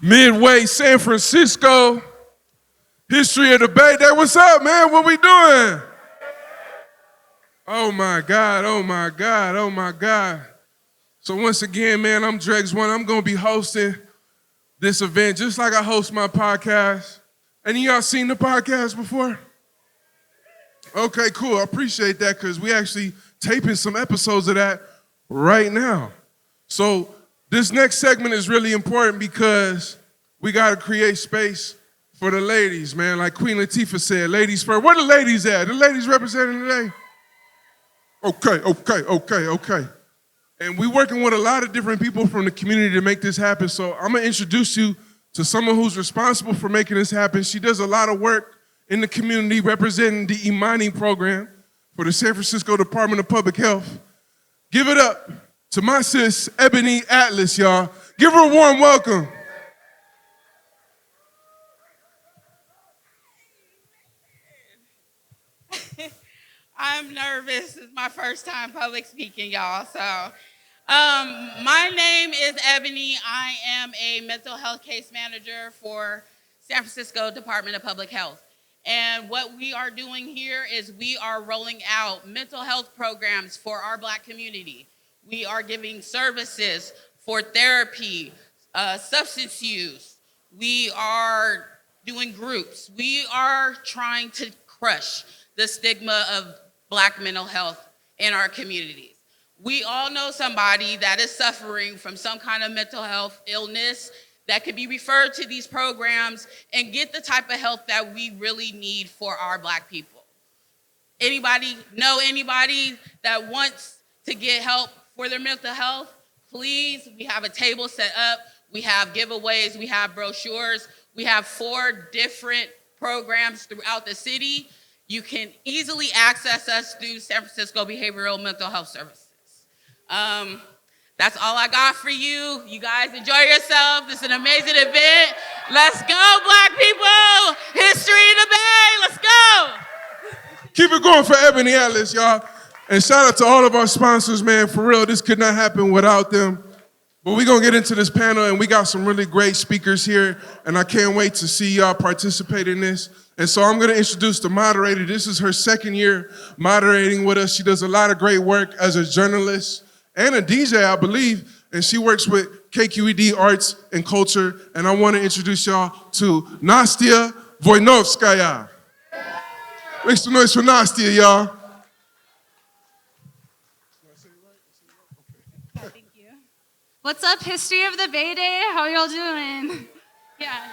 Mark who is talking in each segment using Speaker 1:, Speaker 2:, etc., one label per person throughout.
Speaker 1: Midway, San Francisco, history of the Bay. Day, what's up, man? What we doing? Oh my God, oh my God, oh my God. So once again, man, I'm Dregs One. I'm gonna be hosting this event just like I host my podcast. Any of y'all seen the podcast before? Okay, cool. I appreciate that because we actually taping some episodes of that right now. So this next segment is really important because we got to create space for the ladies, man. Like Queen Latifah said, ladies first. Where the ladies at? The ladies representing today? Okay. And we working with a lot of different people from the community to make this happen. So I'm going to introduce you to someone who's responsible for making this happen. She does a lot of work in the community representing the Imani program for the San Francisco Department of Public Health. Give it up to my sis, Ebony Atlas, y'all. Give her a warm welcome.
Speaker 2: I'm nervous. It's my first time public speaking, y'all. So, my name is Ebony. I am a mental health case manager for San Francisco Department of Public Health. And what we are doing here is we are rolling out mental health programs for our Black community. We are giving services for therapy, substance use. We are doing groups. We are trying to crush the stigma of Black mental health in our communities. We all know somebody that is suffering from some kind of mental health illness that could be referred to these programs and get the type of help that we really need for our Black people. Anybody know anybody that wants to get help for their mental health? Please, we have a table set up. We have giveaways. We have brochures. We have 4 different programs throughout the city. You can easily access us through San Francisco Behavioral Mental Health Services. That's all I got for you. You guys enjoy yourself. This is an amazing event. Let's go, Black people. History in the Bay. Let's go.
Speaker 1: Keep it going for Ebony Atlas, y'all. And shout out to all of our sponsors, man. For real, this could not happen without them. But we're going to get into this panel, and we got some really great speakers here, and I can't wait to see y'all participate in this. And so I'm going to introduce the moderator. This is her 2nd year moderating with us. She does a lot of great work as a journalist and a DJ, I believe, and she works with KQED Arts and Culture. And I want to introduce y'all to Nastia Vonynovskya. Make some noise for Nastia, y'all.
Speaker 3: Thank you. What's up, History of the Bay Day? How y'all doing? Yeah.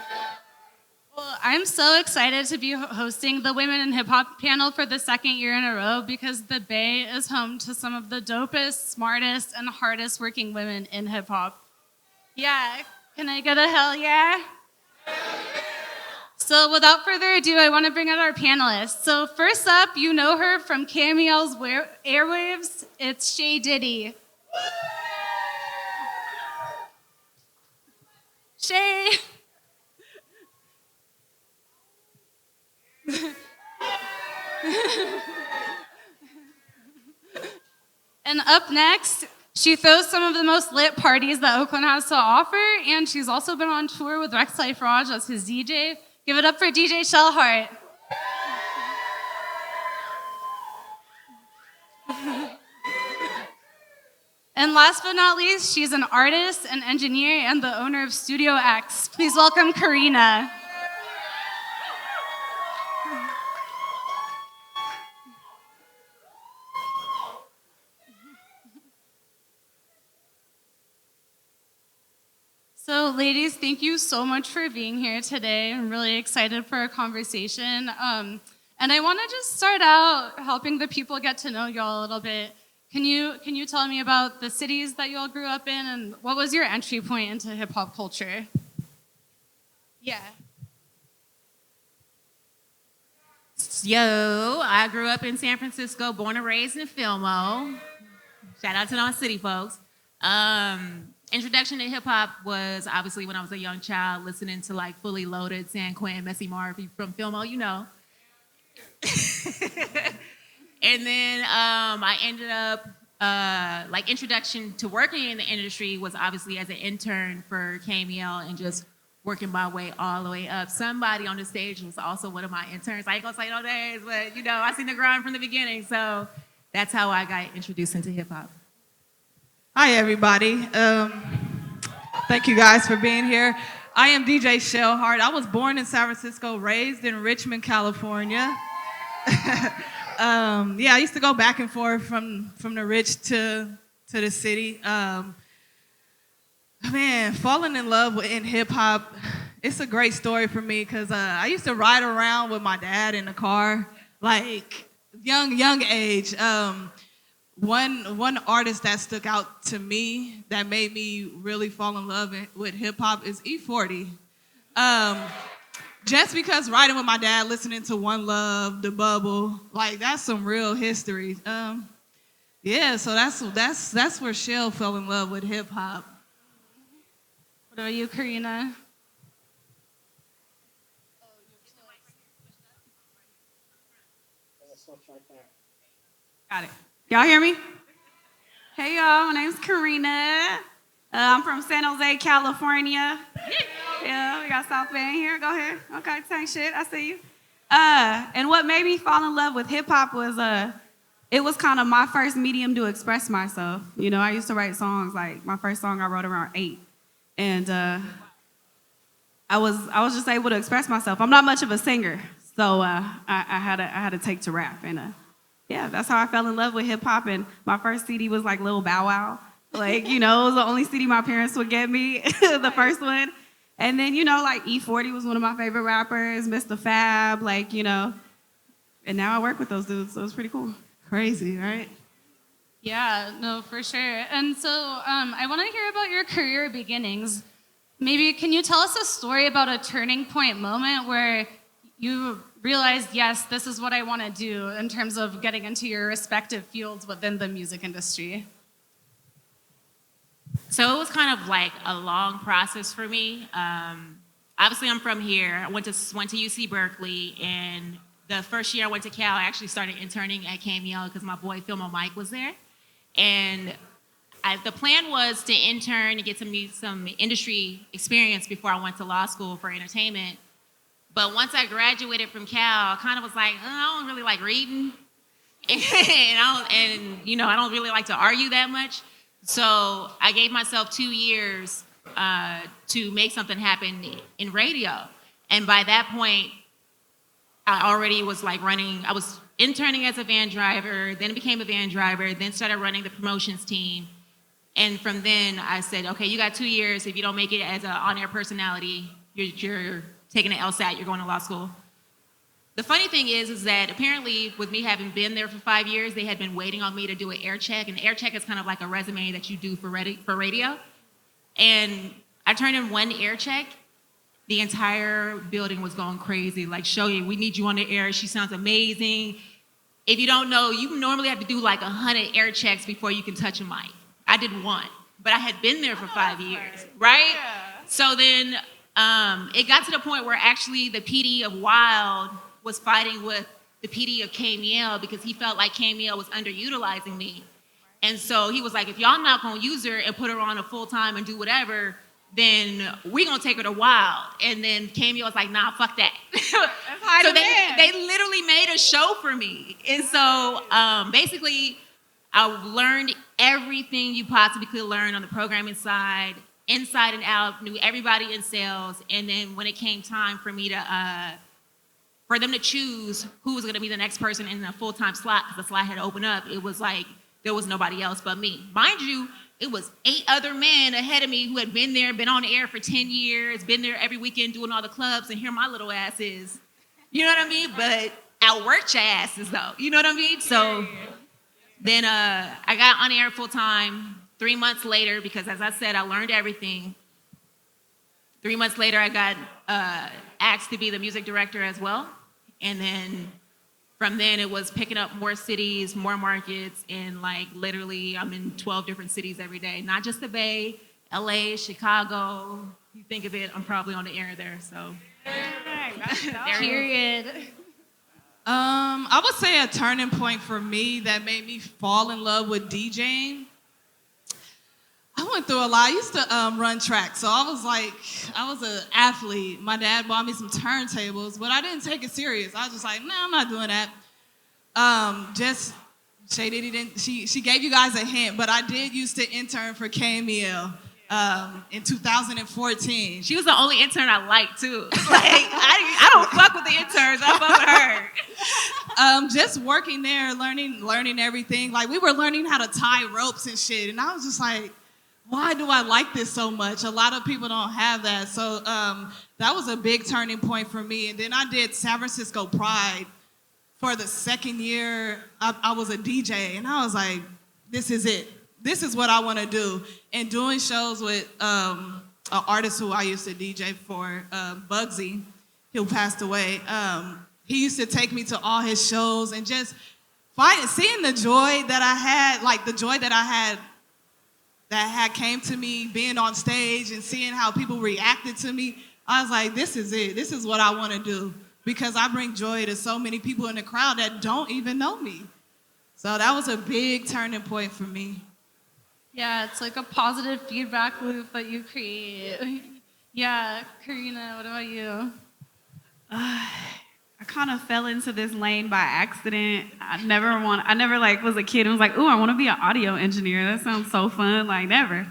Speaker 3: Well, I'm so excited to be hosting the Women in Hip Hop panel for the 2nd year in a row because the Bay is home to some of the dopest, smartest, and hardest working women in hip hop. Yeah, can I get a hell yeah? So without further ado, I want to bring out our panelists. So first up, you know her from KMEL's airwaves. It's Shay Diddy. Shay. And up next, she throws some of the most lit parties that Oakland has to offer, and she's also been on tour with Rexx Life Raj as his DJ. Give it up for DJ Shellheart. And last but not least, she's an artist, an engineer, and the owner of Studio X. Please welcome Xarina. So ladies, thank you so much for being here today. I'm really excited for our conversation. And I want to just start out helping the people get to know y'all a little bit. Can you tell me about the cities that you all grew up in and what was your entry point into hip hop culture? Yeah.
Speaker 4: Yo, I grew up in San Francisco, born and raised in Fillmore. Shout out to those city folks. Introduction to hip hop was obviously when I was a young child, listening to like Fully Loaded, San Quentin, Messy Marv from Fillmore, you know. And then I ended up, introduction to working in the industry was obviously as an intern for KMEL and just working my way all the way up. Somebody on the stage was also one of my interns. I ain't gonna say no names, but I seen the grind from the beginning. So that's how I got introduced into hip hop.
Speaker 5: Hi, everybody. Thank you guys for being here. I am DJ Shellheart. I was born in San Francisco, raised in Richmond, California. I used to go back and forth from the rich to the city. Falling in love in hip hop, it's a great story for me because I used to ride around with my dad in the car, like young age. One artist that stuck out to me that made me really fall in love with hip hop is E40. Just because riding with my dad, listening to One Love, The Bubble, like that's some real history. So that's where Shell fell in love with hip hop.
Speaker 3: What about you, Karina?
Speaker 6: Got it. Y'all hear me? Hey, y'all. My name's Karina. I'm from San Jose, California. Yeah, we got South Bend here. Go ahead. Okay, tank shit. I see you. And what made me fall in love with hip hop was it was kind of my first medium to express myself. I used to write songs. Like my first song I wrote around 8, and I was just able to express myself. I'm not much of a singer, so I had to take to rap, and that's how I fell in love with hip hop. And my first CD was like Lil Bow Wow. Like, it was the only CD my parents would get me, the first one. And then, like E40 was one of my favorite rappers, Mr. Fab, and now I work with those dudes, so it's pretty cool. Crazy, right?
Speaker 3: Yeah, no, for sure. And so I want to hear about your career beginnings. Maybe can you tell us a story about a turning point moment where you realized, yes, this is what I want to do in terms of getting into your respective fields within the music industry?
Speaker 4: So it was kind of like a long process for me. Obviously, I'm from here. I went to UC Berkeley, and the first year I went to Cal, I actually started interning at KMEL because my boy Philmo Mike was there. And the plan was to intern and get some industry experience before I went to law school for entertainment. But once I graduated from Cal, I kind of was like, I don't really like reading, and I don't really like to argue that much. So I gave myself 2 years to make something happen in radio. And by that point, I already was I was interning as a van driver, then became a van driver, then started running the promotions team. And from then I said, okay, you got 2 years. If you don't make it as an on-air personality, you're taking an LSAT, you're going to law school. The funny thing is that apparently with me having been there for 5 years, they had been waiting on me to do an air check. And air check is kind of like a resume that you do for radio. And I turned in one air check. The entire building was going crazy. Like, Shoei, we need you on the air. She sounds amazing. If you don't know, you normally have to do like 100 air checks before you can touch a mic. I did one, but I had been there for 5 years, right? Yeah. So then it got to the point where actually the PD of Wild was fighting with the PD of KMEL because he felt like KMEL was underutilizing me. And so he was like, if y'all not gonna use her and put her on a full time and do whatever, then we gonna take her to Wild. And then KMEL was like, nah, fuck that. So they literally made a show for me. And so basically I learned everything you possibly could learn on the programming side, inside and out, knew everybody in sales. And then when it came time for me to for them to choose who was gonna be the next person in the full-time slot, because the slot had opened up, it was like there was nobody else but me. Mind you, it was 8 other men ahead of me who had been there, been on the air for 10 years, been there every weekend doing all the clubs, and here my little ass is. You know what I mean? But outworked your asses though. You know what I mean? So then I got on air full-time 3 months later, because as I said, I learned everything. 3 months later, I got asked to be the music director as well. And then from then it was picking up more cities, more markets, and like literally I'm in 12 different cities every day. Not just the Bay, LA, Chicago. You think of it, I'm probably on the air there, so.
Speaker 3: Period.
Speaker 5: I would say a turning point for me that made me fall in love with DJing. I went through a lot. I used to run track, so I was an athlete. My dad bought me some turntables, but I didn't take it serious. I was just like, I'm not doing that. Just Shay Diddy didn't. She gave you guys a hint, but I did used to intern for KMEL in 2014.
Speaker 4: She was the only intern I liked too. Like I don't fuck with the interns. I fuck with her.
Speaker 5: Just working there, learning everything. Like we were learning how to tie ropes and shit, and I was just like, why do I like this so much? A lot of people don't have that. So that was a big turning point for me. And then I did San Francisco Pride for the second year. I was a DJ, and I was like, this is it. This is what I want to do. And doing shows with an artist who I used to DJ for, Bugsy, who passed away. He used to take me to all his shows and just seeing the joy that I had, like the joy that I had that had came to me being on stage and seeing how people reacted to me. I was like, this is it. This is what I want to do, because I bring joy to so many people in the crowd that don't even know me. So that was a big turning point for me.
Speaker 3: Yeah, it's like a positive feedback loop that you create. Yeah, Xarina, what about you?
Speaker 6: I kind of fell into this lane by accident. I never like was a kid and was like, ooh, I want to be an audio engineer. That sounds so fun, like never.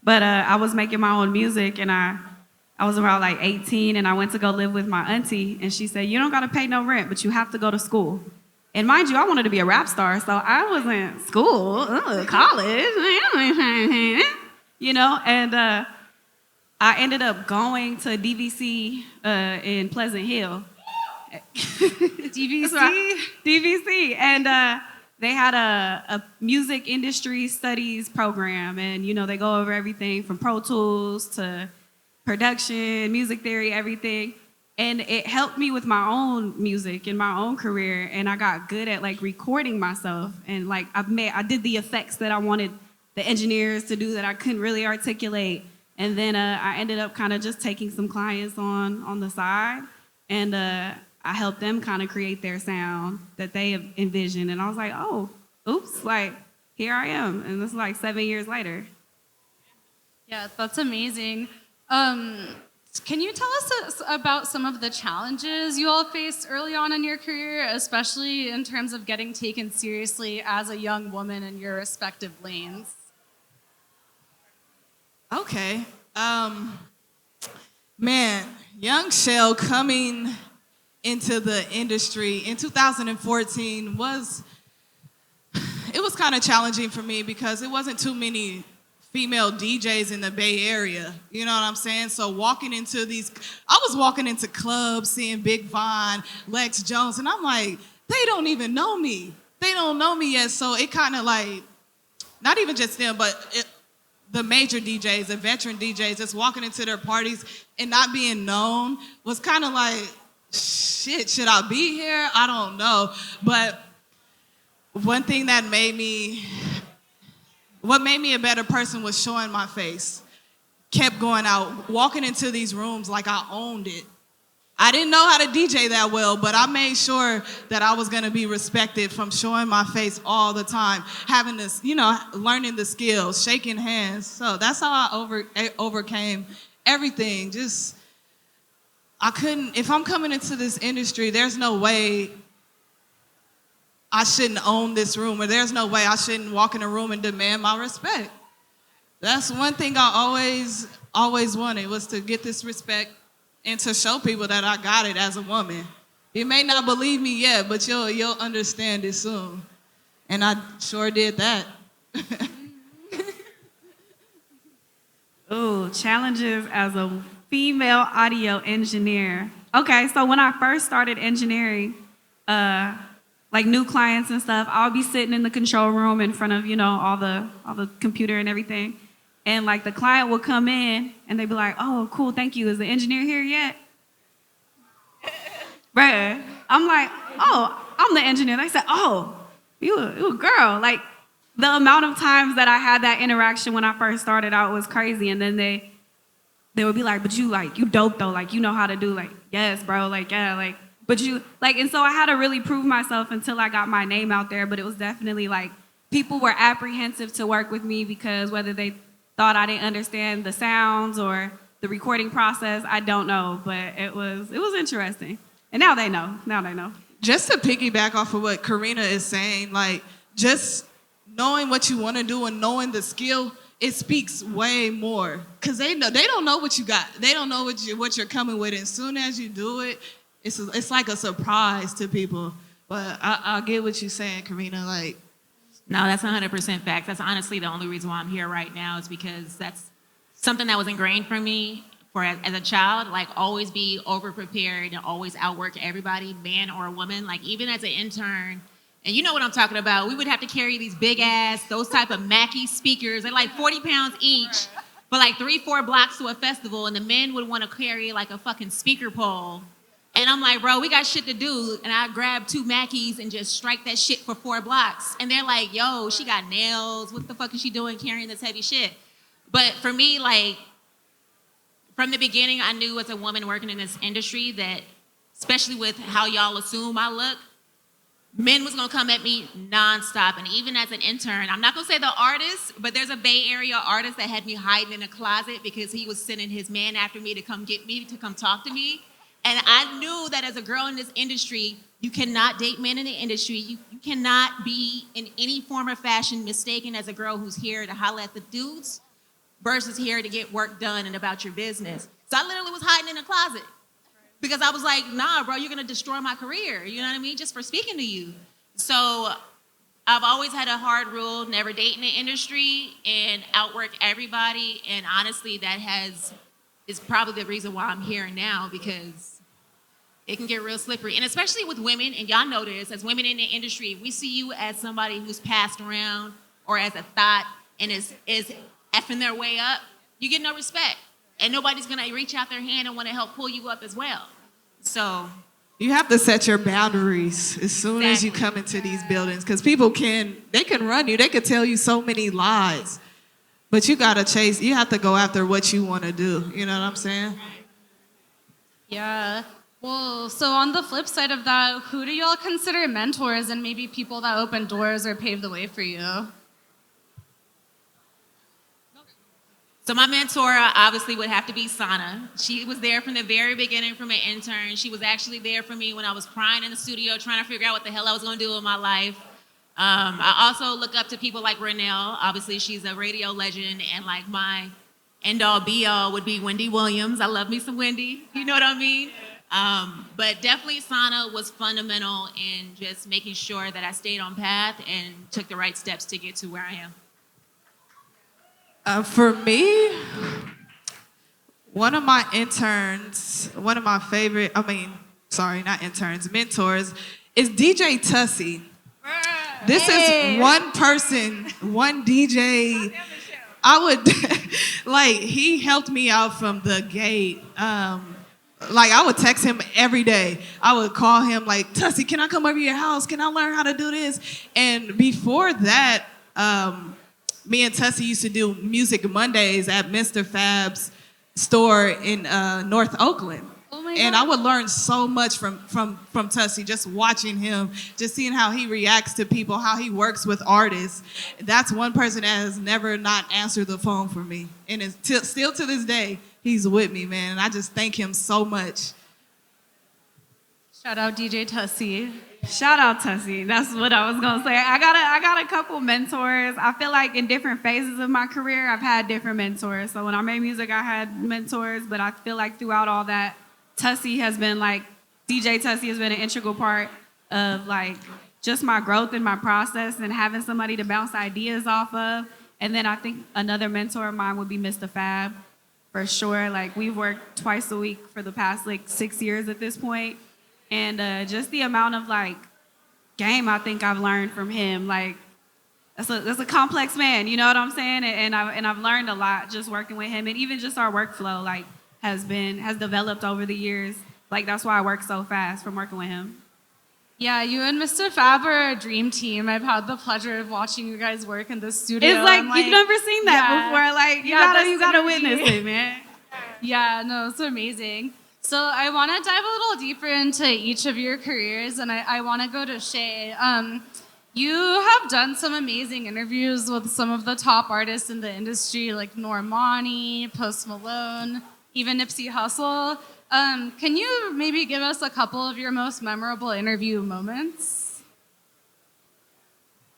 Speaker 6: But I was making my own music, and I was around like 18, and I went to go live with my auntie, and she said, you don't got to pay no rent, but you have to go to school. And mind you, I wanted to be a rap star, so I was in school, college, you know, and I ended up going to DVC in Pleasant Hill. DVC, and they had a music industry studies program, and you know they go over everything from Pro Tools to production, music theory, everything, and it helped me with my own music and my own career, and I got good at like recording myself, and like I did the effects that I wanted the engineers to do that I couldn't really articulate, and then I ended up kind of just taking some clients on the side, and I helped them kind of create their sound that they envisioned. And I was like, oh, oops, like, here I am. And this is like 7 years later.
Speaker 3: Yeah, that's amazing. Can you tell us about some of the challenges you all faced early on in your career, especially in terms of getting taken seriously as a young woman in your respective lanes?
Speaker 5: Okay. Man, young Shell coming into the industry in 2014 was kind of challenging for me because it wasn't too many female DJs in the Bay Area. You know what I'm saying? So I was walking into clubs, seeing Big Von, Lex Jones, and I'm like, they don't even know me. They don't know me yet. So it kind of like, not even just them, but the major DJs, the veteran DJs, just walking into their parties and not being known was kind of like, shit, should I be here? I don't know. But one thing that made me a better person was showing my face. Kept going out, walking into these rooms like I owned it. I didn't know how to DJ that well, but I made sure that I was gonna be respected from showing my face all the time, having this, learning the skills, shaking hands. So that's how I overcame everything. If I'm coming into this industry, there's no way I shouldn't own this room, or there's no way I shouldn't walk in a room and demand my respect. That's one thing I always wanted, was to get this respect and to show people that I got it as a woman. You may not believe me yet, but you'll understand it soon. And I sure did that.
Speaker 6: Ooh, challenges as a female audio engineer. Okay, so when I first started engineering, like new clients and stuff, I'll be sitting in the control room in front of, all the computer and everything. And like the client will come in and they'd be like, oh, cool, thank you. Is the engineer here yet? Bruh, I'm like, oh, I'm the engineer. They said, oh, you a girl. Like the amount of times that I had that interaction when I first started out was crazy. And then they would be like, but you dope though. Like, you know how to do, like, yes, bro. Like, yeah, like, but you, like, and so I had to really prove myself until I got my name out there. But it was definitely like, people were apprehensive to work with me because whether they thought I didn't understand the sounds or the recording process. I don't know, but it was interesting. And now they know.
Speaker 5: Just to piggyback off of what Karina is saying, like just knowing what you want to do and knowing the skill, it speaks way more. Cause they don't know what you got. They don't know what you're coming with. And as soon as you do it, it's like a surprise to people. But I get what you're saying, Karina. Like,
Speaker 4: No, that's 100% fact. That's honestly the only reason why I'm here right now is because that's something that was ingrained for me as a child, like always be over-prepared and always outwork everybody, man or a woman. Like even as an intern, and you know what I'm talking about, we would have to carry these big-ass, those type of Mackie speakers. They're like 40 pounds each for like 3-4 blocks to a festival, and the men would want to carry like a fucking speaker pole. And I'm like, bro, we got shit to do. And I grab 2 Mackies and just strike that shit for 4 blocks. And they're like, yo, she got nails. What the fuck is she doing carrying this heavy shit? But for me, like, from the beginning, I knew as a woman working in this industry that, especially with how y'all assume I look, men was gonna come at me nonstop. And even as an intern, I'm not gonna say the artist, but there's a Bay Area artist that had me hiding in a closet because he was sending his man after me to come get me, to come talk to me. And I knew that as a girl in this industry, you cannot date men in the industry. You cannot be in any form or fashion mistaken as a girl who's here to holler at the dudes versus here to get work done and about your business. So I literally was hiding in a closet because I was like, nah, bro, you're gonna destroy my career. You know what I mean? Just for speaking to you. So I've always had a hard rule, never date in the industry and outwork everybody. And honestly, that is probably the reason why I'm here now, because it can get real slippery. And especially with women, and y'all know this, as women in the industry, we see you as somebody who's passed around or as a thought and is effing their way up, you get no respect. And nobody's gonna reach out their hand and wanna help pull you up as well. So
Speaker 5: you have to set your boundaries as soon as you come into these buildings, because people can run you. They can tell you so many lies, but you have to go after what you want to do. You know what I'm saying?
Speaker 3: Yeah. Well, so on the flip side of that, who do y'all consider mentors and maybe people that open doors or pave the way for you?
Speaker 4: So my mentor obviously would have to be Sana. She was there from the very beginning from an intern. She was actually there for me when I was crying in the studio trying to figure out what the hell I was gonna do with my life. I also look up to people like Renelle. Obviously, she's a radio legend, and like my end-all be-all would be Wendy Williams. I love me some Wendy, you know what I mean? But definitely Sana was fundamental in just making sure that I stayed on path and took the right steps to get to where I am.
Speaker 5: For me, one of my favorite, mentors is DJ Tussie. This is one person, one DJ. He helped me out from the gate. I would text him every day. I would call him like, Tussie, can I come over to your house? Can I learn how to do this? And before that, me and Tussie used to do Music Mondays at Mr. Fab's store in North Oakland.
Speaker 3: Oh my
Speaker 5: And
Speaker 3: God.
Speaker 5: I would learn so much from Tussie, just watching him, just seeing how he reacts to people, how he works with artists. That's one person that has never not answered the phone for me. And it's still to this day, he's with me, man. And I just thank him so much.
Speaker 3: Shout out DJ Tussie.
Speaker 6: Shout out Tussie. That's what I was gonna say. I got a couple mentors. I feel like in different phases of my career, I've had different mentors. So when I made music, I had mentors, but I feel like throughout all that, DJ Tussie has been an integral part of like just my growth and my process and having somebody to bounce ideas off of. And then I think another mentor of mine would be Mr. Fab, for sure. Like we've worked twice a week for the past 6 years at this point. And just the amount of game I think I've learned from him, that's a complex man, you know what I'm saying? And I've learned a lot just working with him, and even just our workflow has developed over the years. That's why I work so fast from working with him.
Speaker 3: Yeah, you and Mr. Fab are a dream team. I've had the pleasure of watching you guys work in the studio.
Speaker 6: It's you've never seen that before. You gotta
Speaker 3: synergy.
Speaker 6: witness it, man.
Speaker 3: Yeah, no, it's amazing. So I want to dive a little deeper into each of your careers, and I want to go to Shay. You have done some amazing interviews with some of the top artists in the industry, like Normani, Post Malone, even Nipsey Hussle. Can you maybe give us a couple of your most memorable interview moments?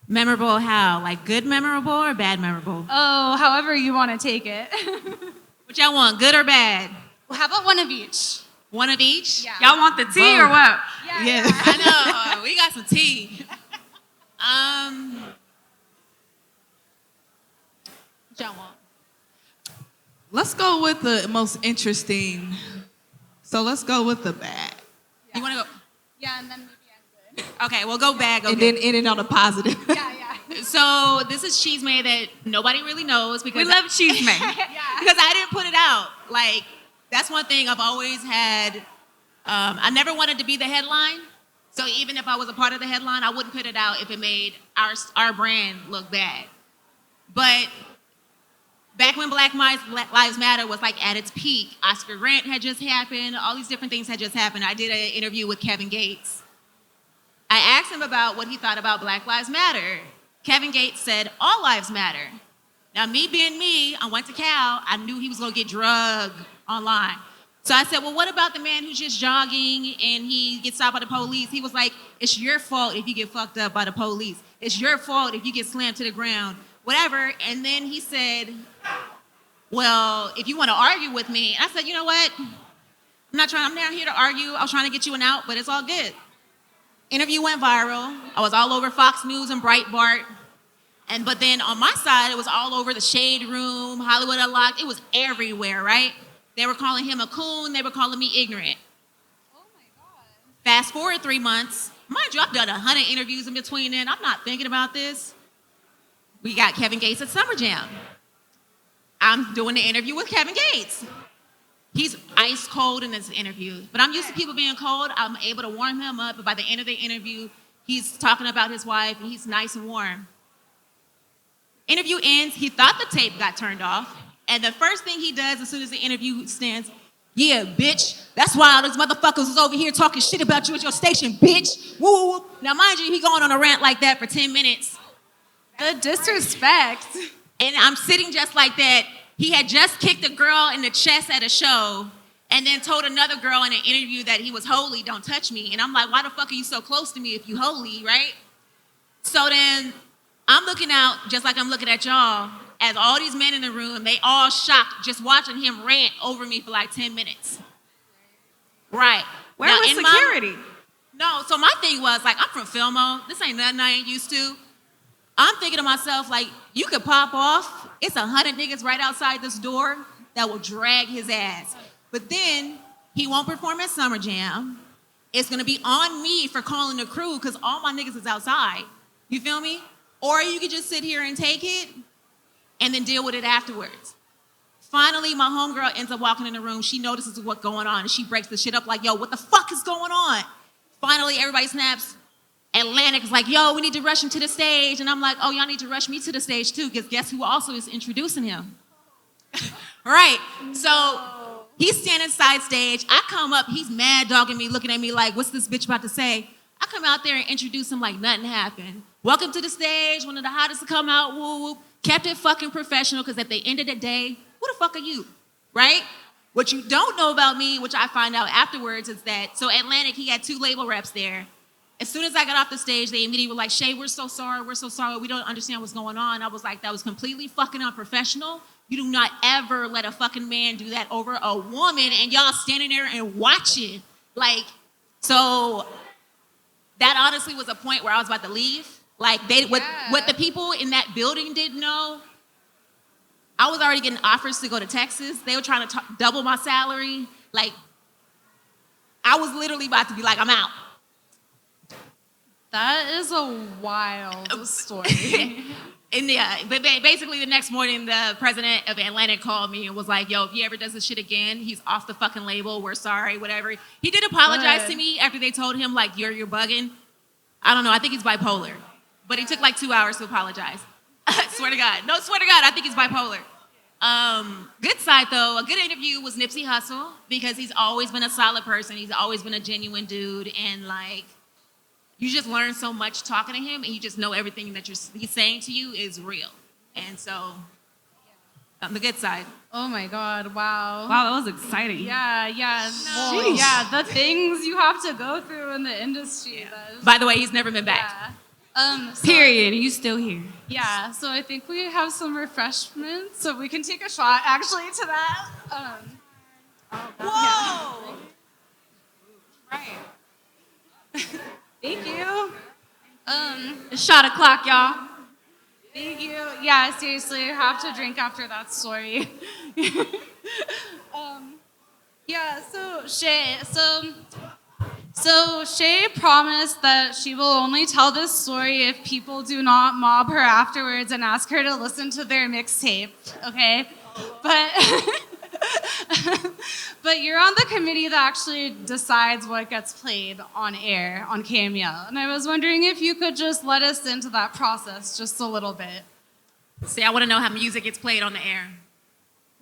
Speaker 4: Memorable how? Like good memorable or bad memorable?
Speaker 3: Oh, however you want to take it.
Speaker 4: What y'all want, good or bad?
Speaker 3: Well, how about one of each?
Speaker 4: One of each?
Speaker 3: Yeah.
Speaker 6: Y'all want the tea or what?
Speaker 3: Yeah.
Speaker 4: I know, we got some tea. What y'all want?
Speaker 5: Let's go with the most interesting. So let's go with the bad.
Speaker 4: You want to go?
Speaker 3: Yeah, and then maybe I'm good.
Speaker 4: Okay, well, go bad, go
Speaker 5: And
Speaker 4: good.
Speaker 5: then end it on a positive.
Speaker 3: Yeah.
Speaker 4: So this is cheese may that nobody really knows because
Speaker 6: We love cheese man.
Speaker 4: because I didn't put it out. Like, that's one thing I've always had. I never wanted to be the headline. So even if I was a part of the headline, I wouldn't put it out if it made our brand look bad. But back when Black Lives Matter was like at its peak, Oscar Grant had just happened, all these different things had just happened. I did an interview with Kevin Gates. I asked him about what he thought about Black Lives Matter. Kevin Gates said, all lives matter. Now, me being me, I went to Cal, I knew he was gonna get drugged online. So I said, well, what about the man who's just jogging and he gets stopped by the police? He was like, it's your fault if you get fucked up by the police. It's your fault if you get slammed to the ground, whatever. And then he said, well, if you wanna argue with me, and I said, you know what? I'm not here to argue. I was trying to get you an out, but it's all good. Interview went viral. I was all over Fox News and Breitbart. But then on my side, it was all over the Shade Room, Hollywood Unlocked. It was everywhere, right? They were calling him a coon. They were calling me ignorant.
Speaker 3: Oh my God.
Speaker 4: Fast forward 3 months. Mind you, I've done 100 interviews in between then. I'm not thinking about this. We got Kevin Gates at Summer Jam. I'm doing the interview with Kevin Gates. He's ice cold in this interview. But I'm used to people being cold. I'm able to warm him up. But by the end of the interview, he's talking about his wife and he's nice and warm. Interview ends. He thought the tape got turned off. And the first thing he does as soon as the interview stands, yeah, bitch. That's why all those motherfuckers is over here talking shit about you at your station, bitch. Woo, woo, woo. Now, mind you, he going on a rant like that for 10 minutes.
Speaker 3: The disrespect.
Speaker 4: And I'm sitting just like that. He had just kicked a girl in the chest at a show and then told another girl in an interview that he was holy, don't touch me. And I'm like, why the fuck are you so close to me if you holy, right? So then I'm looking out, just like I'm looking at y'all, as all these men in the room, they all shocked just watching him rant over me for like 10 minutes. Right.
Speaker 6: Where
Speaker 4: Now,
Speaker 6: was
Speaker 4: in
Speaker 6: security?
Speaker 4: No, so my thing was, like, I'm from Filmo. This ain't nothing I ain't used to. I'm thinking to myself, like, you could pop off. It's 100 niggas right outside this door that will drag his ass. But then he won't perform at Summer Jam. It's gonna be on me for calling the crew because all my niggas is outside. You feel me? Or you could just sit here and take it and then deal with it afterwards. Finally, my homegirl ends up walking in the room. She notices what's going on and she breaks the shit up like, yo, what the fuck is going on? Finally, everybody snaps. Atlantic is like, yo, we need to rush him to the stage. And I'm like, oh, y'all need to rush me to the stage too, because guess who also is introducing him? Right. So he's standing side stage. I come up, he's mad dogging me, looking at me like, what's this bitch about to say? I come out there and introduce him like nothing happened. Welcome to the stage, one of the hottest to come out, woo woo. Kept it fucking professional, because at the end of the day, who the fuck are you? Right? What you don't know about me, which I find out afterwards, is that, so Atlantic, he had 2 label reps there. As soon as I got off the stage, they immediately were like, Shay, we're so sorry, we don't understand what's going on. I was like, that was completely fucking unprofessional. You do not ever let a fucking man do that over a woman, and y'all standing there and watching. Like, so that honestly was a point where I was about to leave. Like, what the people in that building didn't know, I was already getting offers to go to Texas. They were trying to double my salary. Like, I was literally about to be like, I'm out.
Speaker 3: That is a wild story.
Speaker 4: And yeah, but basically the next morning, the president of Atlantic called me and was like, yo, if he ever does this shit again, he's off the fucking label. We're sorry, whatever. He did apologize to me after they told him, like, you're bugging. I don't know. I think he's bipolar. But it took like 2 hours to apologize. Swear to God. No, swear to God, I think he's bipolar. Good side, though. A good interview was Nipsey Hussle, because he's always been a solid person. He's always been a genuine dude. And, like, you just learn so much talking to him, and you just know everything that he's saying to you is real. And so, on the good side.
Speaker 3: Oh my God! Wow.
Speaker 6: Wow, that was exciting.
Speaker 3: Yeah. Well,
Speaker 6: Sheesh.
Speaker 3: yeah, the things you have to go through in the industry.
Speaker 4: Yeah. By the way, he's never been back.
Speaker 6: Period. And you still here.
Speaker 3: Yeah. So I think we have some refreshments, so we can take a shot actually to that.
Speaker 4: Whoa!
Speaker 3: Right. Thank you.
Speaker 6: A shot o'clock, y'all.
Speaker 3: Thank you. Yeah, seriously, I have to drink after that story. Yeah, so Shay promised that she will only tell this story if people do not mob her afterwards and ask her to listen to their mixtape, okay? But you're on the committee that actually decides what gets played on air on KMEL. And I was wondering if you could just let us into that process just a little bit.
Speaker 4: See, I want to know how music gets played on the air.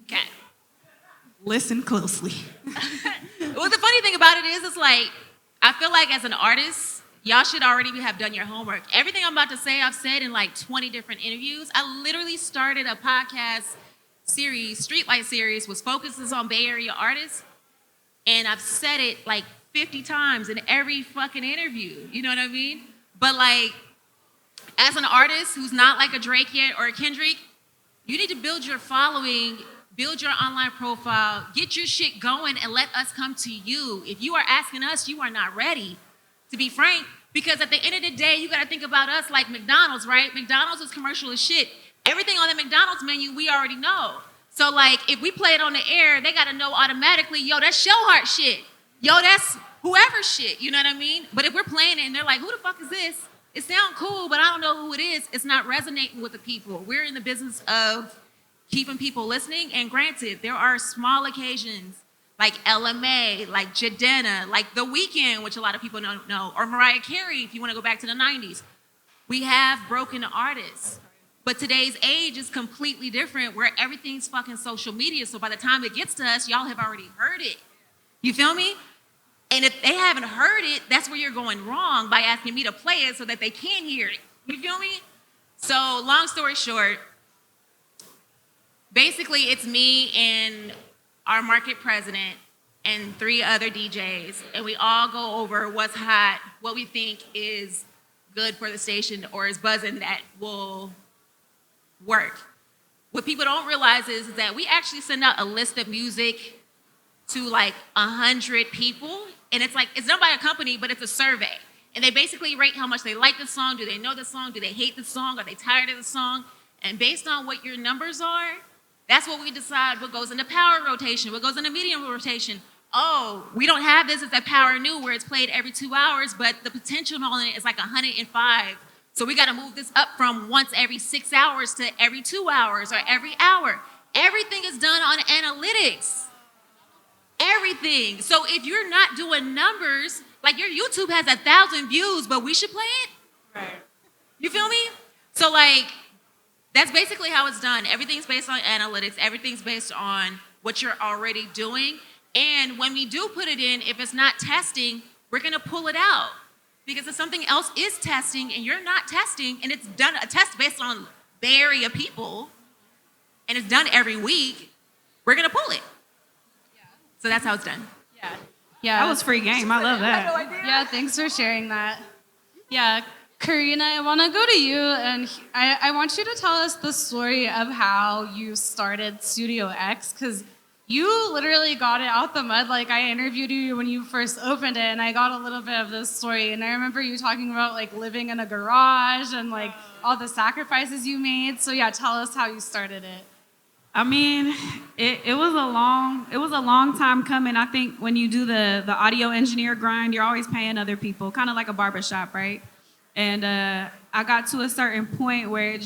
Speaker 4: Okay.
Speaker 5: Listen closely.
Speaker 4: Well, the funny thing about it is, it's like, I feel like as an artist, y'all should already have done your homework. Everything I'm about to say, I've said in like 20 different interviews. I literally started a podcast series, Streetlight series, was focuses on Bay Area artists. And I've said it like 50 times in every fucking interview. You know what I mean? But like, as an artist who's not like a Drake yet or a Kendrick, you need to build your following, build your online profile, get your shit going, and let us come to you. If you are asking us, you are not ready, to be frank, because at the end of the day, you gotta think about us like McDonald's, right? McDonald's is commercial as shit. Everything on the McDonald's menu, we already know. So like, if we play it on the air, they gotta know automatically, yo, that's Shellheart shit. Yo, that's whoever shit, you know what I mean? But if we're playing it and they're like, who the fuck is this? It sounds cool, but I don't know who it is. It's not resonating with the people. We're in the business of keeping people listening. And granted, there are small occasions like LMA, like Jadena, like The Weeknd, which a lot of people don't know, or Mariah Carey, if you want to go back to the 90s. We have broken artists. But today's age is completely different, where everything's fucking social media. So by the time it gets to us, y'all have already heard it. You feel me? And if they haven't heard it, that's where you're going wrong by asking me to play it so that they can hear it. You feel me? So long story short, basically it's me and our market president and 3 other DJs, and we all go over what's hot, what we think is good for the station or is buzzing that will work. What people don't realize is that we actually send out a list of music to like 100 people, and it's like, it's done by a company, but it's a survey. And they basically rate how much they like the song, do they know the song, do they hate the song, are they tired of the song? And based on what your numbers are, that's what we decide what goes into power rotation, what goes into medium rotation. Oh, we don't have this as a power new where it's played every 2 hours, but the potential on it is like 105. So we gotta move this up from once every 6 hours to every 2 hours or every hour. Everything is done on analytics. Everything. So if you're not doing numbers, like your YouTube has 1,000 views, but we should play it? Right. You feel me? So like, that's basically how it's done. Everything's based on analytics. Everything's based on what you're already doing. And when we do put it in, if it's not testing, we're gonna pull it out. Because if something else is testing and you're not testing, and it's done a test based on Bay Area people, and it's done every week, we're gonna pull it. So that's how it's done.
Speaker 3: Yeah.
Speaker 6: That was free game. I love that.
Speaker 3: Yeah, thanks for sharing that. Yeah, Karina, I want to go to you, and I want you to tell us the story of how you started Studio X, because you literally got it out the mud. Like, I interviewed you when you first opened it, and I got a little bit of this story, and I remember you talking about, like, living in a garage and, like, all the sacrifices you made. So, yeah, tell us how you started it.
Speaker 6: I mean, it was a long time coming. I think when you do the audio engineer grind, you're always paying other people, kind of like a barbershop, right? And I got to a certain point where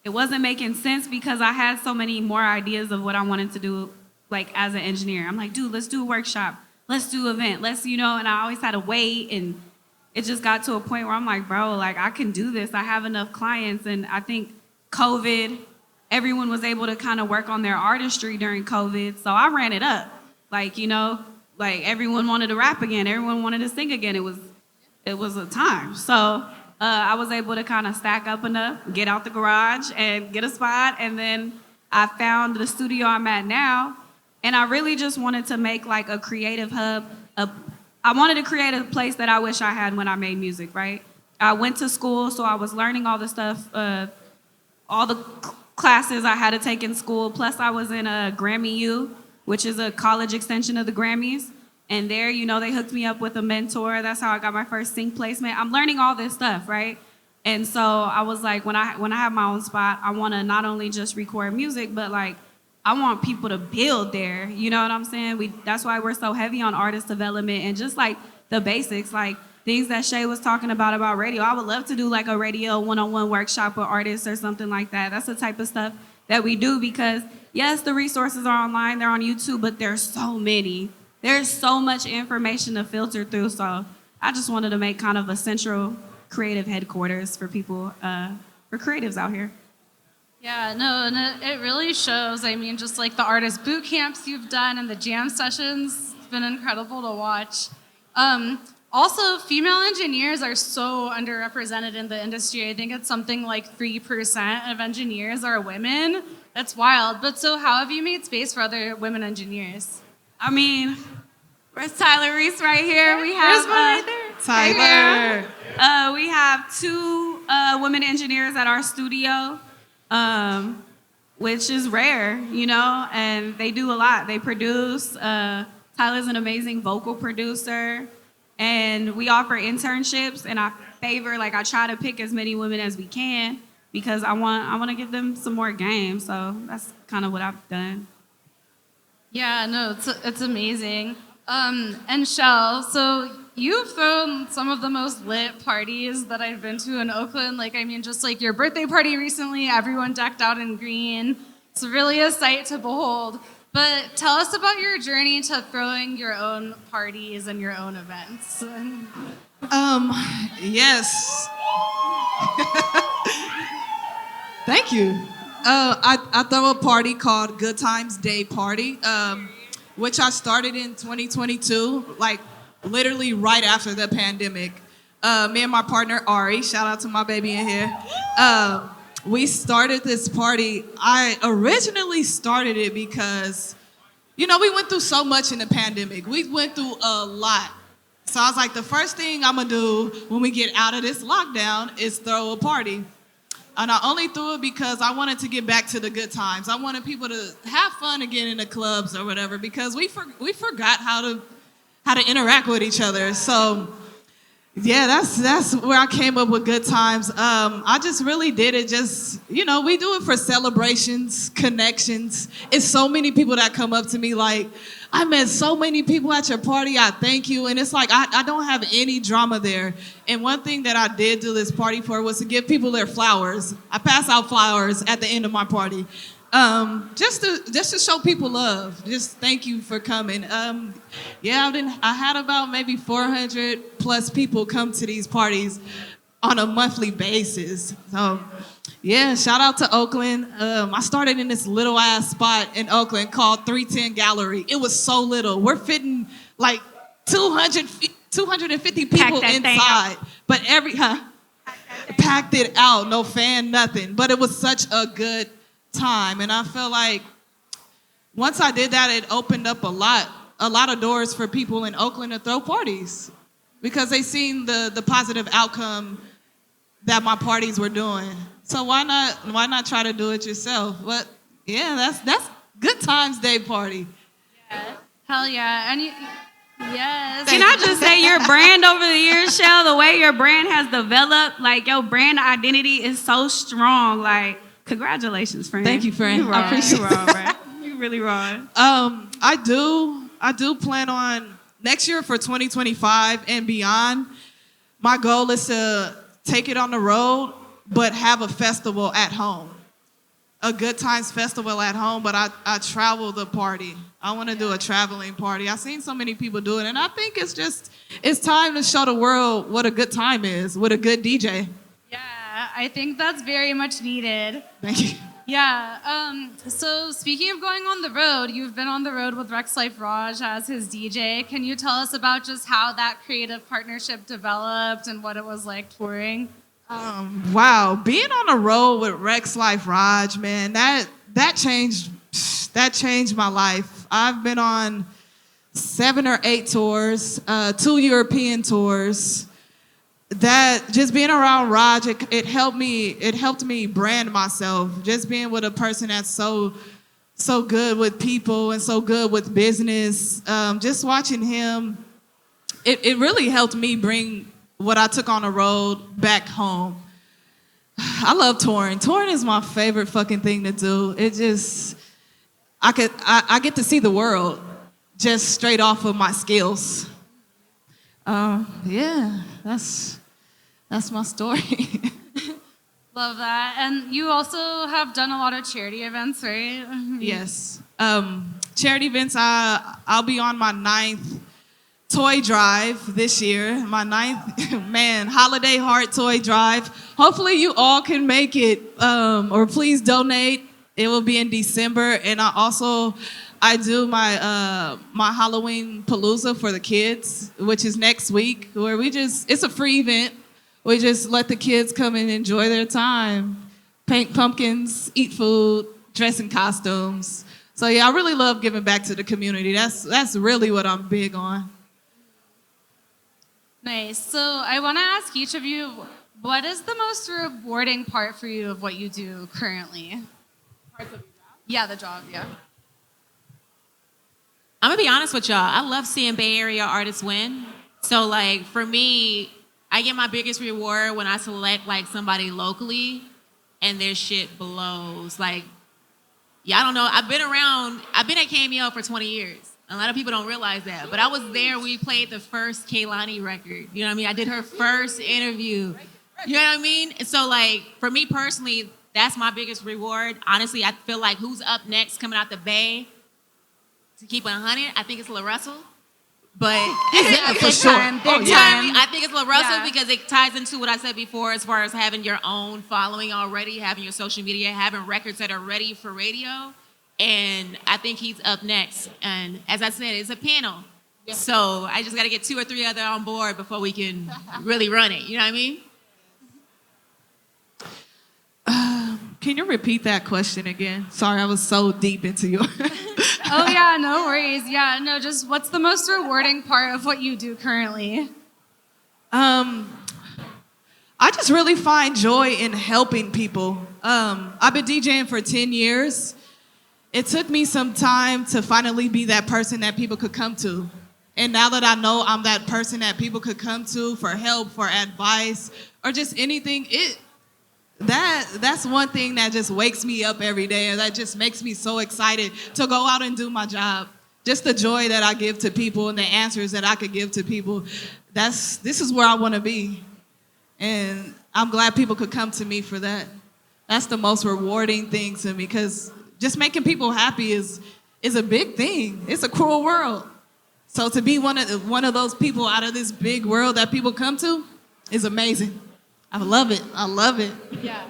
Speaker 6: it wasn't making sense because I had so many more ideas of what I wanted to do, like as an engineer. I'm like, dude, let's do a workshop. Let's do an event. And I always had to wait. And it just got to a point where I'm like, bro, like I can do this. I have enough clients. And I think COVID, everyone was able to kind of work on their artistry during COVID. So I ran it up. Like everyone wanted to rap again. Everyone wanted to sing again. It was it was a time. So I was able to kind of stack up enough, get out the garage and get a spot. And then I found the studio I'm at now. And I really just wanted to make like a creative hub. I wanted to create a place that I wish I had when I made music, right? I went to school, so I was learning all the stuff, all the classes I had to take in school. Plus I was in a Grammy U, which is a college extension of the Grammys. And there, you know, they hooked me up with a mentor. That's how I got my first sync placement. I'm learning all this stuff, right? And so I was like, when I have my own spot, I want to not only just record music, but like, I want people to build there. You know what I'm saying? That's why we're so heavy on artist development and just like the basics, like things that Shay was talking about radio. I would love to do like a radio one-on-one workshop with artists or something like that. That's the type of stuff that we do because yes, the resources are online, they're on YouTube, but there's so many. There's so much information to filter through. So I just wanted to make kind of a central creative headquarters for people, for creatives out here.
Speaker 3: Yeah, no, and it really shows. I mean, just like the artist boot camps you've done and the jam sessions, it's been incredible to watch. Also, female engineers are so underrepresented in the industry. I think it's something like 3% of engineers are women. That's wild. But so how have you made space for other women engineers?
Speaker 6: I mean, where's Tyler Reese right here? We have
Speaker 3: There's one right there.
Speaker 6: Tyler. We have 2 women engineers at our studio. Which is rare, you know, and they do a lot. They produce. Tyler's an amazing vocal producer, and we offer internships. And I try to pick as many women as we can because I want to give them some more game. So that's kind of what I've done.
Speaker 3: Yeah, no, it's amazing. And Shell, so you've thrown some of the most lit parties that I've been to in Oakland. Like, I mean, just like your birthday party recently, everyone decked out in green. It's really a sight to behold. But tell us about your journey to throwing your own parties and your own events.
Speaker 5: Yes. Thank you. I throw a party called Good Times Day Party, which I started in 2022, like literally right after the pandemic. Me and my partner, Ari, shout out to my baby in here. We started this party. I originally started it because, you know, we went through so much in the pandemic. We went through a lot. So I was like, the first thing I'm gonna do when we get out of this lockdown is throw a party. And I only threw it because I wanted to get back to the good times. I wanted people to have fun again in the clubs or whatever because we forgot how to interact with each other. So yeah, that's where I came up with Good Times. I just really did it just, you know, we do it for celebrations, connections. It's so many people that come up to me like, I met so many people at your party, I thank you. And it's like, I don't have any drama there. And one thing that I did do this party for was to give people their flowers. I pass out flowers at the end of my party. Just to show people love. Just thank you for coming. I had about maybe 400 plus people come to these parties on a monthly basis. So yeah, shout out to Oakland. I started in this little ass spot in Oakland called 310 Gallery. It was so little. We're fitting like 250 people inside. But packed it out, no fan, nothing. But it was such a good time. And I feel like once I did that, it opened up a lot of doors for people in Oakland to throw parties because they seen the positive outcome that my parties were doing. So why not try to do it yourself? But yeah, that's Good Times Day Party.
Speaker 3: Yeah. Hell yeah. And yes.
Speaker 6: Can I just say your brand over the years, Shell, the way your brand has developed, like your brand identity is so strong. Like, congratulations, friend.
Speaker 5: Thank you, friend.
Speaker 6: You
Speaker 5: I appreciate
Speaker 6: it. Right? You really wrong.
Speaker 5: I do plan on next year for 2025 and beyond. My goal is to take it on the road, but have a festival at home. A Good Times festival at home, but I travel the party. I want to do a traveling party. I've seen so many people do it, and I think it's time to show the world what a good time is with a good DJ.
Speaker 3: Yeah, I think that's very much needed.
Speaker 5: Thank you.
Speaker 3: Yeah. So speaking of going on the road, you've been on the road with Rexx Life Raj as his DJ. Can you tell us about just how that creative partnership developed and what it was like touring?
Speaker 5: Wow, being on the road with Rexx Life Raj, man, that changed my life. I've been on 7 or 8 tours, 2 European tours. That just being around Raj, it helped me brand myself. Just being with a person that's so good with people and so good with business. Just watching him, it really helped me bring what I took on the road back home. I love touring. Touring is my favorite fucking thing to do. It just, I get to see the world just straight off of my skills. Yeah, that's my story.
Speaker 3: Love that. And you also have done a lot of charity events, right?
Speaker 5: Yes. Charity events, I'll be on my 9th toy drive this year. My 9th, man, Holiday Heart toy drive. Hopefully you all can make it, or please donate. It will be in December. And I do my Halloween Palooza for the kids, which is next week, where it's a free event. We just let the kids come and enjoy their time, paint pumpkins, eat food, dress in costumes. So yeah, I really love giving back to the community. That's really what I'm big on.
Speaker 3: Nice. So I want to ask each of you, what is the most rewarding part for you of what you do currently? Parts of your job? Yeah, the job, yeah.
Speaker 4: I'm gonna be honest with y'all. I love seeing Bay Area artists win. So like for me, I get my biggest reward when I select like somebody locally and their shit blows. Like, y'all don't know, I've been at KMEL for 20 years. A lot of people don't realize that. But I was there when we played the first Kehlani record. You know what I mean? I did her first interview. You know what I mean? And so like, for me personally, that's my biggest reward. Honestly, I feel like who's up next coming out the Bay to keep it 100, I think it's Lil Russell. But
Speaker 5: Yeah, for sure.
Speaker 4: I think it's Lil Russell because it ties into what I said before as far as having your own following already, having your social media, having records that are ready for radio. And I think he's up next. And as I said, it's a panel. Yeah. So I just got to get 2 or 3 other on board before we can really run it. You know what I mean?
Speaker 5: Can you repeat that question again? Sorry, I was so deep into you.
Speaker 3: Oh, yeah, no worries. Yeah, no, just what's the most rewarding part of what you do currently?
Speaker 5: I just really find joy in helping people. I've been DJing for 10 years. It took me some time to finally be that person that people could come to. And now that I know I'm that person that people could come to for help, for advice, or just anything, that's one thing that just wakes me up every day, and that just makes me so excited to go out and do my job. Just the joy that I give to people and the answers that I could give to people. This is where I want to be. And I'm glad people could come to me for that. That's the most rewarding thing to me, because just making people happy is a big thing. It's a cruel world. So to be one of those people out of this big world that people come to is amazing. I love it. I love it.
Speaker 3: Yeah.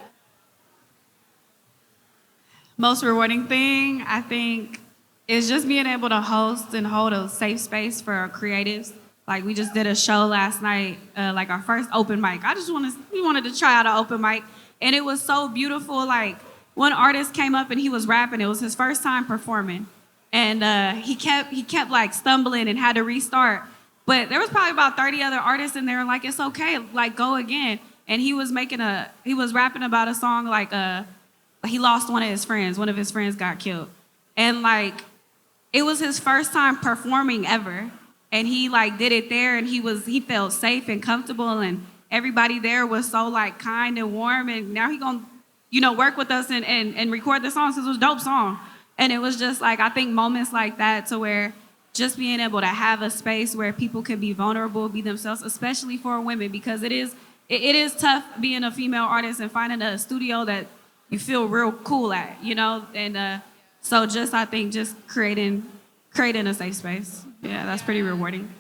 Speaker 6: Most rewarding thing, I think, is just being able to host and hold a safe space for our creatives. Like, we just did a show last night, like our first open mic. We wanted to try out an open mic, and it was so beautiful. Like, one artist came up and he was rapping. It was his first time performing, and he kept like stumbling and had to restart. But there was probably about 30 other artists in there. Like, it's okay, like, go again. And he was rapping about a song like he lost one of his friends. One of his friends got killed, and like, it was his first time performing ever. And he like did it there, and he felt safe and comfortable, and everybody there was so like kind and warm. And now he gonna, work with us and record the song. So it was a dope song. And it was just like, I think moments like that, to where just being able to have a space where people can be vulnerable, be themselves, especially for women, because it is tough being a female artist and finding a studio that you feel real cool at, And so I think just creating a safe space. Yeah, that's pretty rewarding.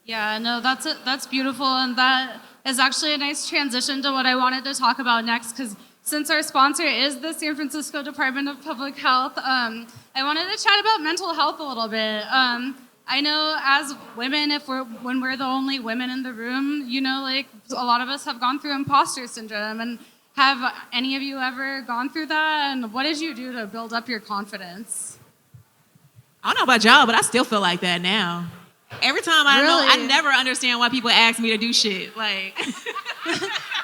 Speaker 3: Yeah, no, that's beautiful, and that is actually a nice transition to what I wanted to talk about next, because since our sponsor is the San Francisco Department of Public Health, I wanted to chat about mental health a little bit. I know as women, when we're the only women in the room, you know, like a lot of us have gone through imposter syndrome. And have any of you ever gone through that? And what did you do to build up your confidence?
Speaker 4: I don't know about y'all, but I still feel like that now. Every time I never understand why people ask me to do shit. Like,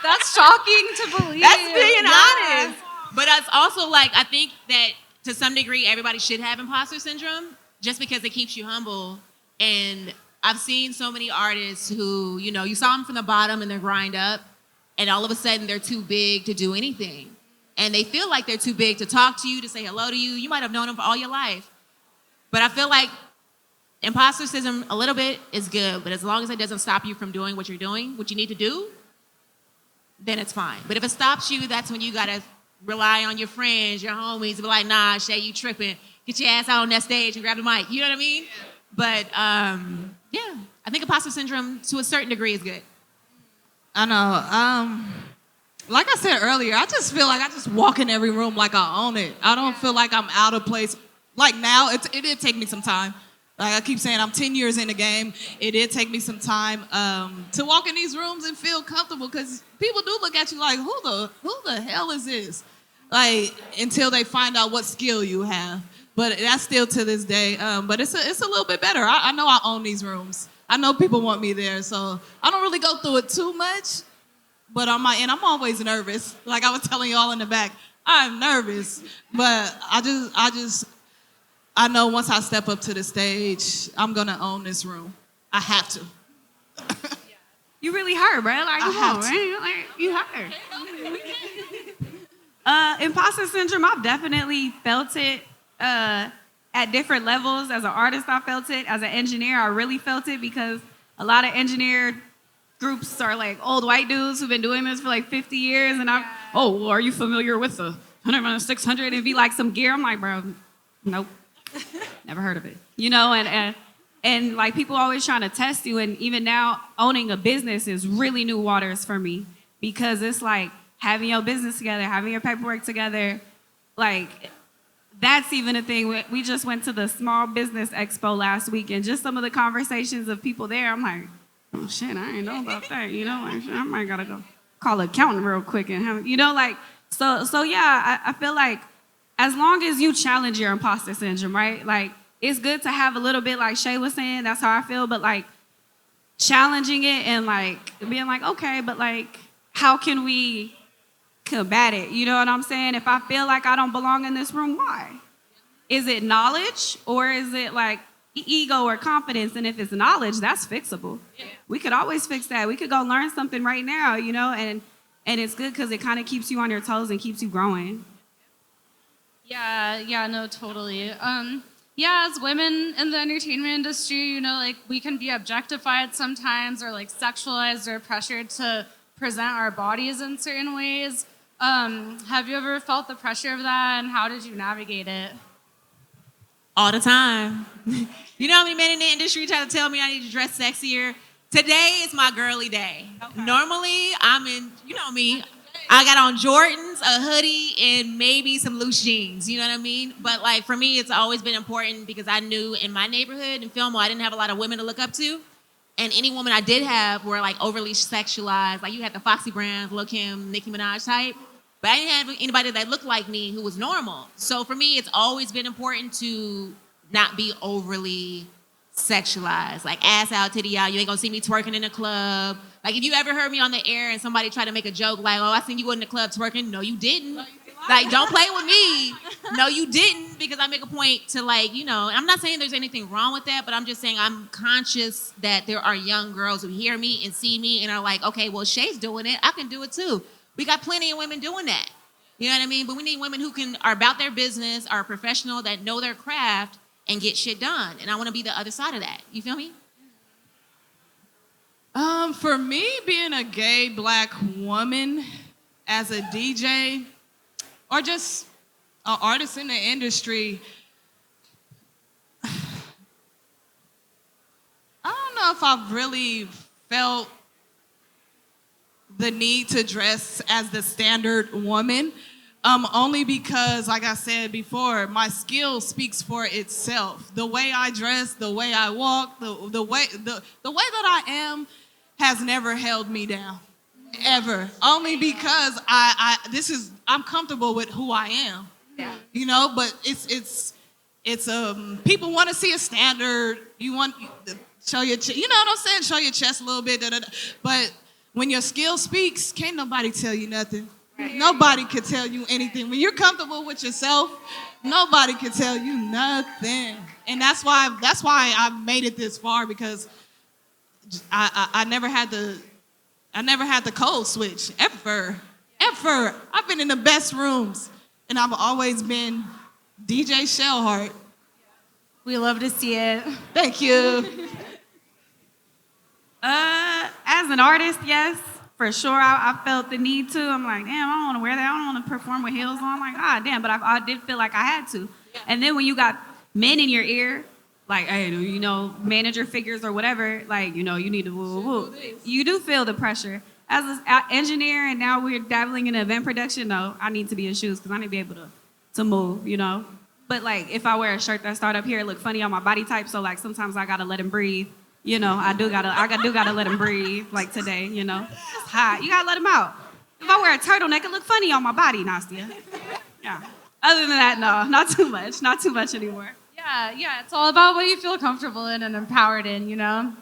Speaker 3: that's shocking to believe.
Speaker 4: That's being honest. But that's also like, I think that to some degree, everybody should have imposter syndrome just because it keeps you humble. And I've seen so many artists who, you know, you saw them from the bottom and they're grind up, and all of a sudden they're too big to do anything. And they feel like they're too big to talk to you, to say hello to you. You might have known them for all your life. But I feel like imposter syndrome a little bit is good, but as long as it doesn't stop you from doing what you're doing, what you need to do, then it's fine. But if it stops you, that's when you gotta rely on your friends, your homies, to be like, nah, Shay, you tripping. Get your ass out on that stage and grab the mic. You know what I mean? But yeah, I think imposter syndrome to a certain degree is good.
Speaker 5: I know. Like I said earlier, I just feel like I just walk in every room like I own it. I don't feel like I'm out of place. Like now, it did take me some time. Like I keep saying, I'm 10 years in the game. It did take me some time to walk in these rooms and feel comfortable, because people do look at you like, who the hell is this? Like, until they find out what skill you have. But that's still to this day. But it's a little bit better. I know I own these rooms. I know people want me there, so I don't really go through it too much. But on my end, I'm always nervous. Like I was telling y'all in the back, I'm nervous. But I know once I step up to the stage, I'm gonna own this room. I have to.
Speaker 6: You really hurt, bro. Like, come on, man. Like, you hurt. Imposter syndrome, I've definitely felt it at different levels. As an artist, I felt it. As an engineer, I really felt it, because a lot of engineer groups are like old white dudes who've been doing this for like 50 years. And well, are you familiar with the 100 600? And be like some gear. I'm like, bro, nope. Never heard of it. You know, and like people always trying to test you. And even now, owning a business is really new waters for me, because it's like having your business together, having your paperwork together. Like, that's even a thing. We just went to the Small Business Expo last week, and just some of the conversations of people there, I'm like, oh shit, I ain't know about that. You know, like, I might gotta go call an accountant real quick and have, you know, like, so yeah, I feel like as long as you challenge your imposter syndrome, right? Like, it's good to have a little bit, like Shay was saying, that's how I feel, but like challenging it and like being like, okay, but like, how can we combat it? You know what I'm saying? If I feel like I don't belong in this room, why? Is it knowledge, or is it like ego or confidence? And if it's knowledge, that's fixable. Yeah. We could always fix that. We could go learn something right now, you know, and it's good because it kind of keeps you on your toes and keeps you growing.
Speaker 3: Yeah, no, totally. Yeah, as women in the entertainment industry, you know, like we can be objectified sometimes, or like sexualized or pressured to present our bodies in certain ways. Have you ever felt the pressure of that, and how did you navigate it?
Speaker 4: All the time. You know how many men in the industry try to tell me I need to dress sexier? Today is my girly day. Okay. Normally, I'm in, you know me, I got on Jordans, a hoodie, and maybe some loose jeans. You know what I mean? But like for me, it's always been important, because I knew in my neighborhood in Fillmore, I didn't have a lot of women to look up to. And any woman I did have were like overly sexualized. Like you had the Foxy Browns, Lil' Kim, Nicki Minaj type. But I didn't have anybody that looked like me who was normal. So for me, it's always been important to not be overly sexualized. Like ass out, titty out. You ain't gonna see me twerking in a club. Like if you ever heard me on the air and somebody try to make a joke like, oh, I seen you in the club twerking. No, you didn't. Like, don't play with me. No, you didn't, because I make a point to like, you know, I'm not saying there's anything wrong with that, but I'm just saying I'm conscious that there are young girls who hear me and see me and are like, okay, well, Shay's doing it. I can do it too. We got plenty of women doing that. You know what I mean? But we need women who are about their business, are professional, that know their craft and get shit done. And I want to be the other side of that. You feel me?
Speaker 5: For me, being a gay Black woman as a DJ, or just an artist in the industry, I don't know if I've really felt the need to dress as the standard woman, only because, like I said before, my skill speaks for itself. The way I dress, the way I walk, the way that I am has never held me down, ever. Only because I'm comfortable with who I am. Yeah. You know, but it's people want to see a standard. You want to show your, you know what I'm saying? Show your chest a little bit. But when your skill speaks, can't nobody tell you nothing. Right. Nobody can tell you anything. When you're comfortable with yourself, nobody can tell you nothing. And that's why I made it this far, because I never had the code switch ever. I've been in the best rooms, and I've always been DJ Shellheart.
Speaker 3: We love to see it.
Speaker 5: Thank you.
Speaker 3: As an artist, yes, for sure. I felt the need to. I'm like, damn, I don't want to wear that. I don't want to perform with heels on. I'm like, ah, damn, but I did feel like I had to. And then when you got men in your ear, like, hey, you know, manager figures or whatever, like, you know, you need to woo. You do feel the pressure. As an engineer, and now we're dabbling in event production, no, I need to be in shoes because I need to be able to move, you know. But, like, if I wear a shirt that start up here, it look funny on my body type, so, like, sometimes I got to let him breathe. You know, I do gotta let him breathe, like today, you know. It's hot. You gotta let him out. If I wear a turtleneck, it look funny on my body, Nastia. Yeah. Other than that, no, not too much. Not too much anymore.
Speaker 7: Yeah, it's all about what you feel comfortable in and empowered in, you know?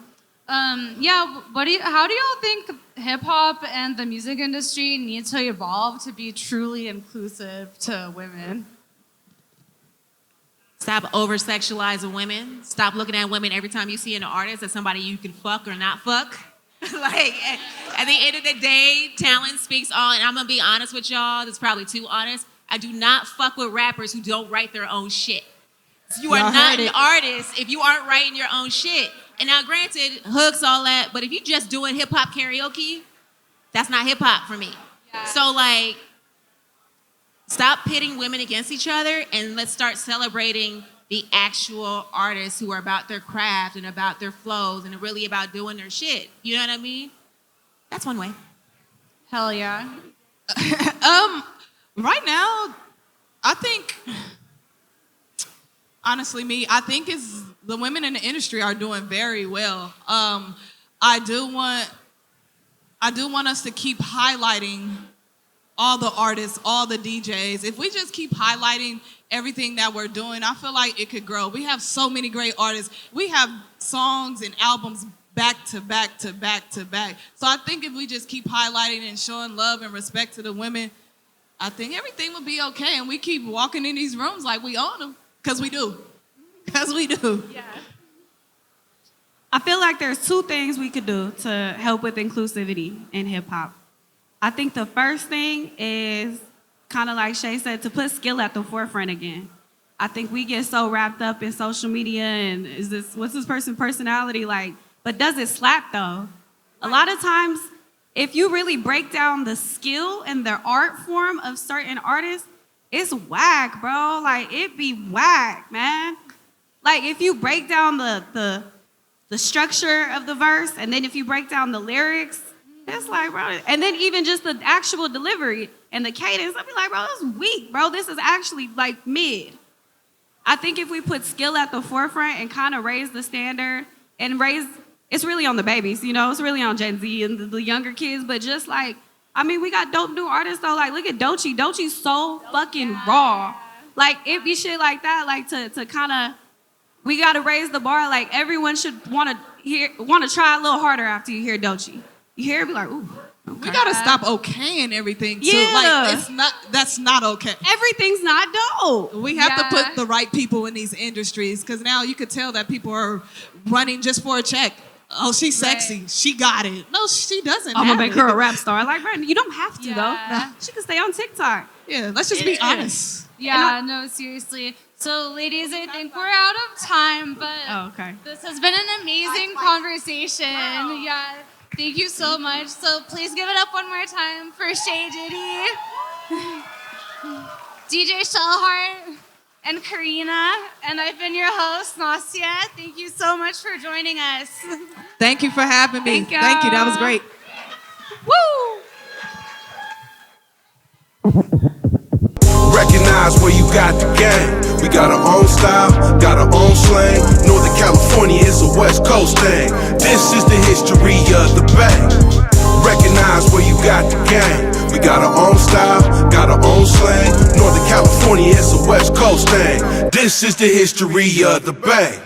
Speaker 7: How do y'all think hip-hop and the music industry need to evolve to be truly inclusive to women?
Speaker 4: Stop over-sexualizing women. Stop looking at women every time you see an artist as somebody you can fuck or not fuck. Like, at the end of the day, talent speaks all. And I'm going to be honest with y'all. That's probably too honest. I do not fuck with rappers who don't write their own shit. You are not an artist if you aren't writing your own shit. And now, granted, hooks, all that. But if you're just doing hip-hop karaoke, that's not hip-hop for me. Yeah. So, like, stop pitting women against each other, and let's start celebrating the actual artists who are about their craft and about their flows and really about doing their shit. You know what I mean? That's one way.
Speaker 7: Hell yeah.
Speaker 5: Right now, I think, honestly, I think the women in the industry are doing very well. I do want us to keep highlighting all the artists, all the DJs. If we just keep highlighting everything that we're doing, I feel like it could grow. We have so many great artists. We have songs and albums back to back to back to back. So I think if we just keep highlighting and showing love and respect to the women, I think everything will be okay. And we keep walking in these rooms like we own them, because we do. Because we do.
Speaker 3: Yeah. I feel like there's two things we could do to help with inclusivity in hip-hop. I think the first thing is, kind of like Shay said, to put skill at the forefront again. I think we get so wrapped up in social media and what's this person's personality like? But does it slap though? A lot of times, if you really break down the skill and the art form of certain artists, it's whack, bro. Like, it be whack, man. Like, if you break down the structure of the verse, and then if you break down the lyrics, it's like, bro, and then even just the actual delivery and the cadence, I'll be like, bro, that's weak, bro. This is actually like mid. I think if we put skill at the forefront and kind of raise the standard and it's really on the babies, you know, it's really on Gen Z and the younger kids, but just like, I mean, we got dope new artists though, like look at Doechii. Doechii's so fucking raw. Like, it be shit like that, like to kind of, we got to raise the bar. Like, everyone should want to try a little harder after you hear Doechii. You hear it, be like, ooh. Okay.
Speaker 5: We gotta stop okaying everything too.
Speaker 3: Yeah.
Speaker 5: Like, that's not okay.
Speaker 3: Everything's not dope.
Speaker 5: We have to put the right people in these industries, because now you could tell that people are running just for a check. Oh, she's sexy. Right. She got it. No, she doesn't.
Speaker 3: I'm gonna make her a rap star. Like, right, you don't have to though. She can stay on TikTok.
Speaker 5: Yeah, let's just be honest.
Speaker 7: Yeah, no, seriously. So, ladies, I think we're out of time, but this has been an amazing conversation. Wow. Yeah. Thank you so much. So please give it up one more time for Shay Diddy, DJ Shellheart, and Xarina. And I've been your host, Nastia. Thank you so much for joining us.
Speaker 5: Thank you for having me.
Speaker 3: Thank you.
Speaker 5: That was great.
Speaker 3: Woo!
Speaker 8: Recognize where you got the game. We got our own style, got our own slang. Northern California is a West Coast thing. This is the history of the Bay. Recognize where you got the game. We got our own style, got our own slang. Northern California is a West Coast thing. This is the history of the Bay.